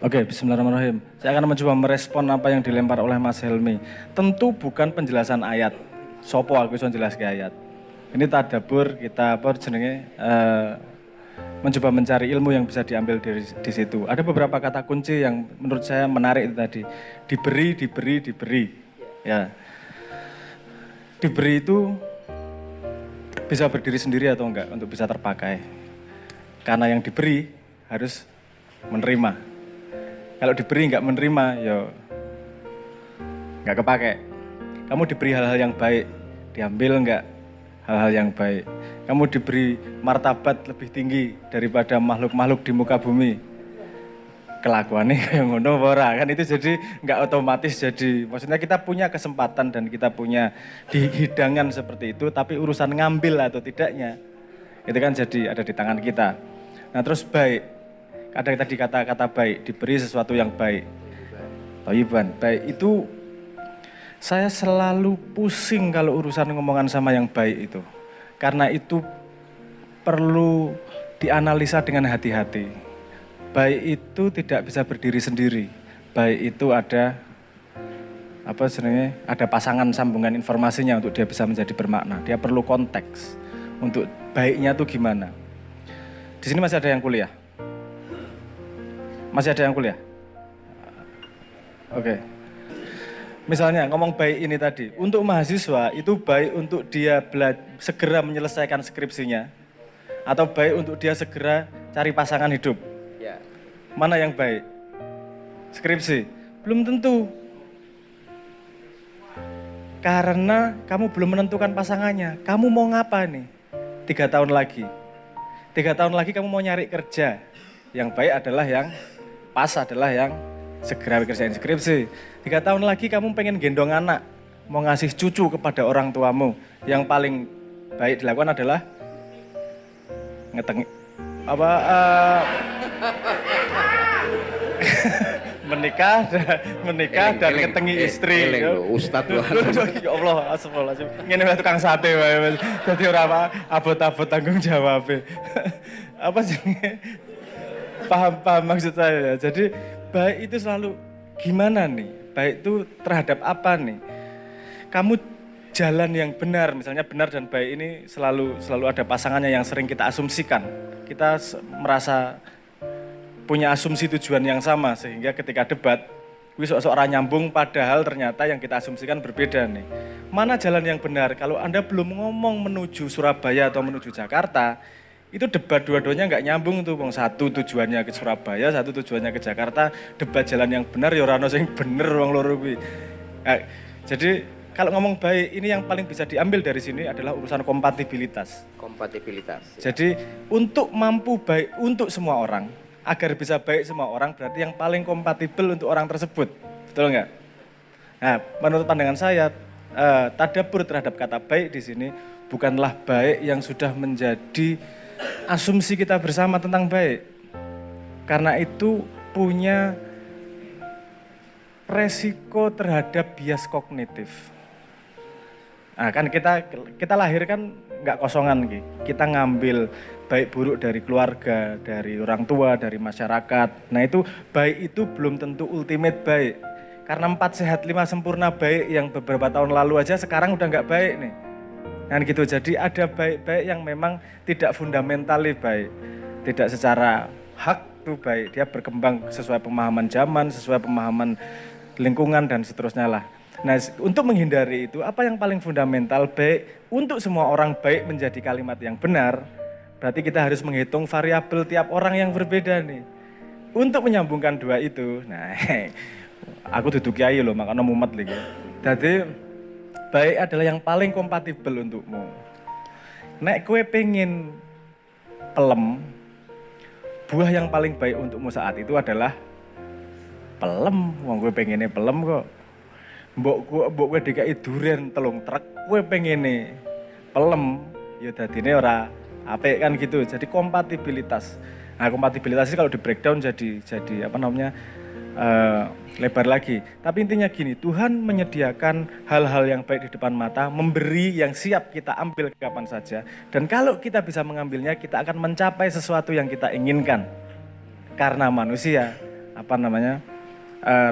Oke, bismillahirrahmanirrahim. Saya akan mencoba merespon apa yang dilempar oleh Mas Helmi. Tentu bukan penjelasan ayat. Sopo aku iso jelas ke ayat. Ini tadabbur kita apa jenenge mencoba mencari ilmu yang bisa diambil di situ. Ada beberapa kata kunci yang menurut saya menarik itu tadi. Diberi. Ya. Diberi itu bisa berdiri sendiri atau enggak untuk bisa terpakai. Karena yang diberi harus menerima. Kalau diberi nggak menerima, ya nggak kepake. Kamu diberi hal-hal yang baik, diambil nggak hal-hal yang baik. Kamu diberi martabat lebih tinggi daripada makhluk-makhluk di muka bumi. Kelakuannya kayak ngono ora kan itu jadi nggak otomatis jadi. Maksudnya kita punya kesempatan dan kita punya di hidangan seperti itu, tapi urusan ngambil atau tidaknya itu kan jadi ada di tangan kita. Nah terus baik. Ada tadi kata-kata baik, diberi sesuatu yang baik. Thayyiban, baik itu saya selalu pusing kalau urusan ngomongan sama yang baik itu. Karena itu perlu dianalisa dengan hati-hati. Baik itu tidak bisa berdiri sendiri. Baik itu ada ada pasangan sambungan informasinya untuk dia bisa menjadi bermakna. Dia perlu konteks untuk baiknya itu gimana. Di sini masih ada yang kuliah. Masih ada yang kuliah? Oke. Misalnya ngomong baik ini tadi, untuk mahasiswa itu baik untuk dia segera menyelesaikan skripsinya, atau baik untuk dia segera cari pasangan hidup. Ya. Mana yang baik? Skripsi? Belum tentu. Karena kamu belum menentukan pasangannya. Kamu mau ngapa nih? 3 tahun lagi. 3 tahun lagi kamu mau nyari kerja. Yang baik adalah yang pas adalah yang segera kerjain skripsi. 3 tahun lagi kamu pengen gendong anak, mau ngasih cucu kepada orang tuamu. Yang paling baik dilakukan adalah menikah dan ngetengi istri. Ustadz Ya Allah, astagfirullahaladzim. Ngene wae tukang sate wae. Dadi ora apa abot-abot tanggung jawab. Apa sih? Paham maksud saya. Jadi baik itu selalu gimana nih? Baik itu terhadap apa nih? Kamu jalan yang benar, misalnya benar dan baik ini selalu ada pasangannya yang sering kita asumsikan. Kita merasa punya asumsi tujuan yang sama sehingga ketika debat wis sok-sok nyambung padahal ternyata yang kita asumsikan berbeda nih. Mana jalan yang benar? Kalau Anda belum ngomong menuju Surabaya atau menuju Jakarta, itu debat dua-duanya nggak nyambung tuh, satu tujuannya ke Surabaya, satu tujuannya ke Jakarta, debat jalan yang benar, ya ora ono sing bener wong loro kuwi. Nah, jadi kalau ngomong baik ini yang paling bisa diambil dari sini adalah urusan kompatibilitas. Kompatibilitas. Jadi untuk mampu baik untuk semua orang, agar bisa baik semua orang berarti yang paling kompatibel untuk orang tersebut, betul nggak? Nah, menurut pandangan saya, tadabbur terhadap kata baik di sini bukanlah baik yang sudah menjadi asumsi kita bersama tentang baik. Karena itu punya resiko terhadap bias kognitif. Nah, kan kita lahir kan nggak kosongan gitu. Kita ngambil baik buruk dari keluarga, dari orang tua, dari masyarakat. Nah itu baik itu belum tentu ultimate baik. Karena 4 sehat 5 sempurna baik yang beberapa tahun lalu aja sekarang udah nggak baik nih. Kan gitu, jadi ada baik-baik yang memang tidak fundamentali baik. Tidak secara hak tuh baik, dia berkembang sesuai pemahaman zaman, sesuai pemahaman lingkungan dan seterusnya lah. Nah untuk menghindari itu, apa yang paling fundamental baik untuk semua orang baik menjadi kalimat yang benar, berarti kita harus menghitung variabel tiap orang yang berbeda nih. Untuk menyambungkan dua itu, nah aku duduk kiai loh, makanya mumet lagi. Jadi baik adalah yang paling kompatibel untukmu. Nek kue pengen pelem, buah yang paling baik untukmu saat itu adalah pelem. Wong kue pengennya pelem kok. Mbok kue DKI durian telung truk, kue pengennya pelem, ya dadine ora apik kan gitu. Jadi kompatibilitas. Nah kompatibilitas itu kalau di breakdown jadi apa namanya lebar lagi. Tapi intinya gini, Tuhan menyediakan hal-hal yang baik di depan mata, memberi yang siap kita ambil kapan saja. Dan kalau kita bisa mengambilnya, kita akan mencapai sesuatu yang kita inginkan. Karena manusia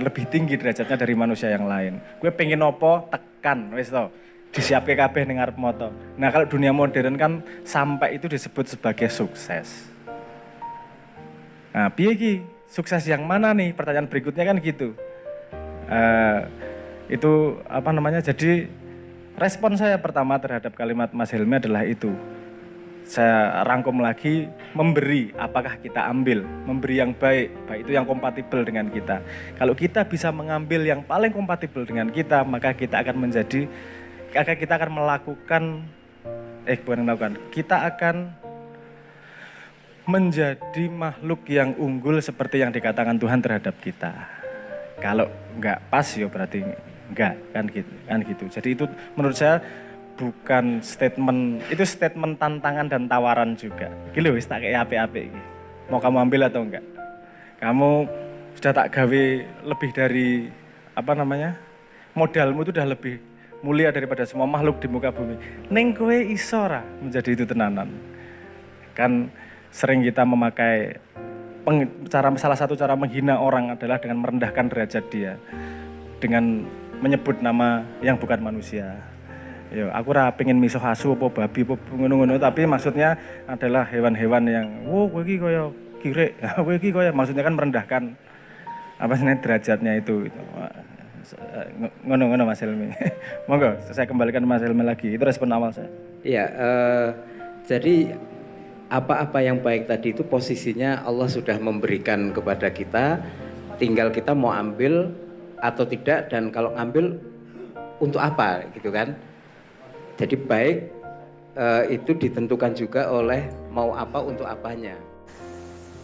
lebih tinggi derajatnya dari manusia yang lain. Gue pengen opo tekan wis to. Disiapke kabeh ning ngarep moto. Nah, kalau dunia modern kan sampai itu disebut sebagai sukses. Nah, piye ki? Sukses yang mana nih? Pertanyaan berikutnya kan gitu. Jadi respon saya pertama terhadap kalimat Mas Helmi adalah itu. Saya rangkum lagi, memberi, apakah kita ambil, memberi yang baik itu yang kompatibel dengan kita. Kalau kita bisa mengambil yang paling kompatibel dengan kita, maka kita akan menjadi makhluk yang unggul seperti yang dikatakan Tuhan terhadap kita. Kalau enggak pas ya berarti enggak, kan gitu. Jadi itu menurut saya bukan statement tantangan dan tawaran juga. Gila wis tak kayak apik-apik iki. Mau kamu ambil atau enggak? Kamu sudah tak gawe lebih dari modalmu itu udah lebih mulia daripada semua makhluk di muka bumi. Ning kowe iso ra menjadi itu tenanan. Kan sering kita memakai salah satu cara menghina orang adalah dengan merendahkan derajat dia dengan menyebut nama yang bukan manusia. Yo, aku ra pengen miso asu apa babi apa ngono-ngono, tapi maksudnya adalah hewan-hewan yang kowe iki kaya kirek. Kowe iki kaya maksudnya kan merendahkan derajatnya itu. Ngono Mas Helmi. Monggo saya kembalikan Mas Helmi lagi. Itu respon awal saya. Iya, jadi apa-apa yang baik tadi itu posisinya Allah sudah memberikan kepada kita, tinggal kita mau ambil atau tidak, dan kalau ngambil untuk apa gitu kan. Jadi baik itu ditentukan juga oleh mau apa untuk apanya.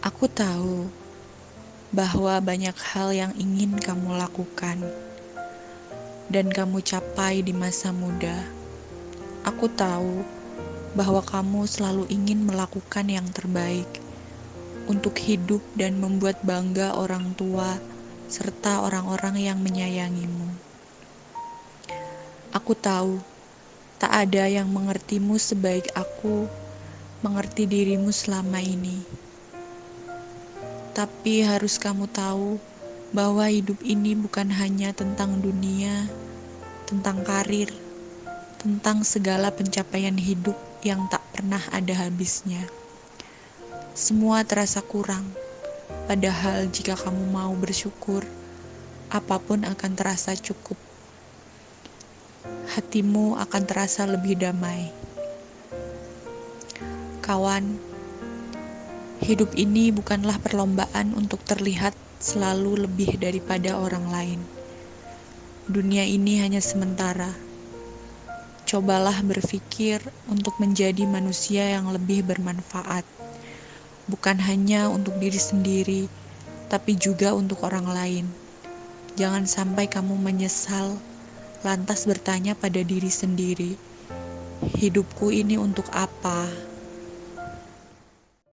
Aku tahu bahwa banyak hal yang ingin kamu lakukan dan kamu capai di masa muda. Aku tahu bahwa kamu selalu ingin melakukan yang terbaik untuk hidup dan membuat bangga orang tua serta orang-orang yang menyayangimu. Aku tahu tak ada yang mengertimu sebaik aku mengerti dirimu selama ini. Tapi harus kamu tahu bahwa hidup ini bukan hanya tentang dunia, tentang karir, tentang segala pencapaian hidup yang tak pernah ada habisnya. Semua terasa kurang, padahal jika kamu mau bersyukur, apapun akan terasa cukup. Hatimu akan terasa lebih damai. Kawan, hidup ini bukanlah perlombaan untuk terlihat selalu lebih daripada orang lain. Dunia ini hanya sementara. Cobalah berpikir untuk menjadi manusia yang lebih bermanfaat. Bukan hanya untuk diri sendiri, tapi juga untuk orang lain. Jangan sampai kamu menyesal lantas bertanya pada diri sendiri, hidupku ini untuk apa?